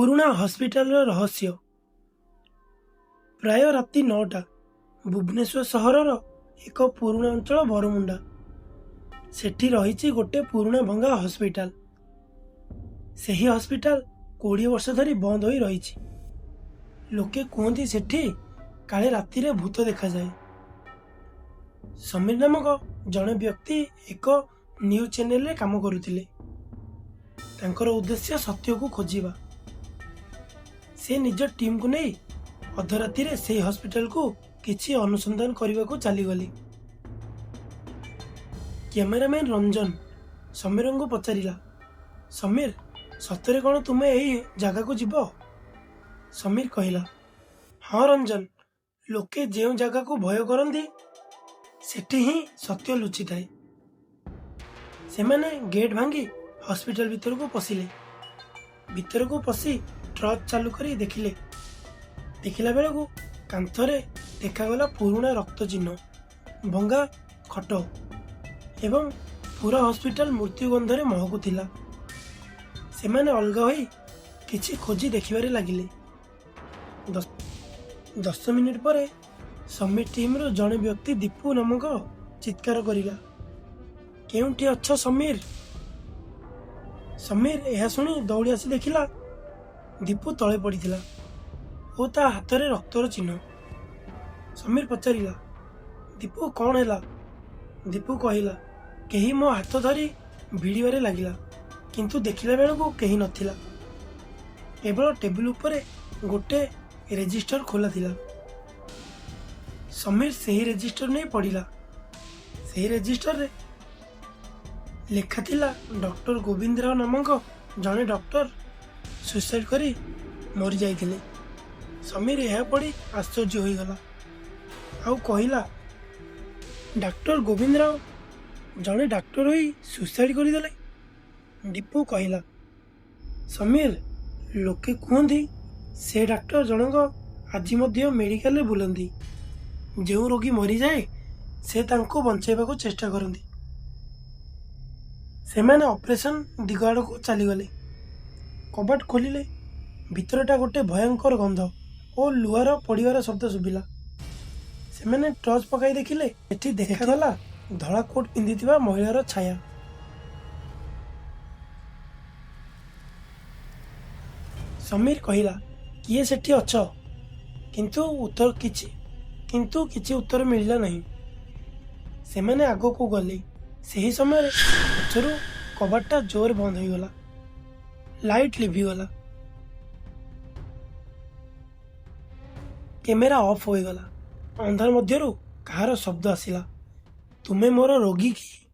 पुराणा हॉस्पिटल रहस्य। प्राय राति 9टा भुवनेश्वर सहरर एक पुराणा अंचल बरमुंडा। सेठी रही गोटे पुराणा भंगा हॉस्पिटल। सही हॉस्पिटल 20 वर्ष धरी बंद हो रही। लोके कहते सेठी काले राति रे भूत देखा जाए। समीर नामक जड़े व्यक्ति एक न्यूज चैनल रे काम करुथिले। तांकर उद्देश्य सत्य को खोजिबा। से निज टीम को नहीं अधराति रे से हॉस्पिटल को किछि अनुसंधान करने को चली गली। कैमरामैन रंजन समीर को पचारिला, समीर सतरे कौन तुम्हें यही जगह को जीव? समीर कहला, हाँ रंजन, लोके जो जगह को भय करती सेठी ही सत्य लुचि थाए। से माने गेट भांगी हॉस्पिटल भीतर को पशिले। भीतर को पशि ट्रच चालू करी देखिला बेलू कांथरे देखागला पुराणा रक्त चिन्ह, भंगा खट एवं पूरा हॉस्पिटल मृत्यु गंधरे महकुला। से माने अलगा होई किछि खोजी देखिबारे लागिले। 10 मिनिट पर समीर टीम रो जड़े व्यक्ति दीपू नामक चित्कार करिला, केउंठी अच्छ समीर? समीर यह शुणी दौड़ी आसी देखिला दीपू तले पड़िथिला ओ ता हाथ रे रक्तर चिन्ह। समीर पचारिला, दीपू कौन हैला? दीपू कहिला, केही मो हाथ धरी भिड़िबारे लागिला, किंतु देखिला बेलू केही नथिला। केवल टेबल उपरे गोटे रेजिस्टर खोला थिला। समीर सही रेजिस्टर नहीं पढ़िला। सही रेजिस्टर रे लेखा थिला डॉक्टर गोविंद राव नामक जड़े डॉक्टर सुसाइड करी मरी जाइथिले। समीर यह पढ़ी आश्चर्य हो गला। आउ कहिला, डॉक्टर गोविंद राव जड़े डॉक्टर होई सुसाइड करदेले? दीपू कहिला, समीर लोके कहती से डॉक्टर जनक आज मध्य मेडिकल रे बुलंदी। जो रोगी मरी जाए से तांको बंचाइबा को चेष्टा करती। से माने ऑपरेशन दिगड़ को चली गले। कबाट खोलिले भीतरटा गोटे भयंकर गंध और लुहार पड़िवार शब्द शुभिला। से माने टॉर्च पकाई देखिले एठी देखागला धड़ा कोट पिंधिथिबा महिलार छाया। समीर कहिला, किए सेठी अछ? किंतु किछि उत्तर मिलला नहीं। से माने आगो को गले। सही समय पछरु कबाटटा जोर बंद हो गला। लाइट लिभिगला। कैमेरा ऑफ हो गला। अंधार मध्यरु कहार शब्द आसिला, तुमे मोर रोगी की?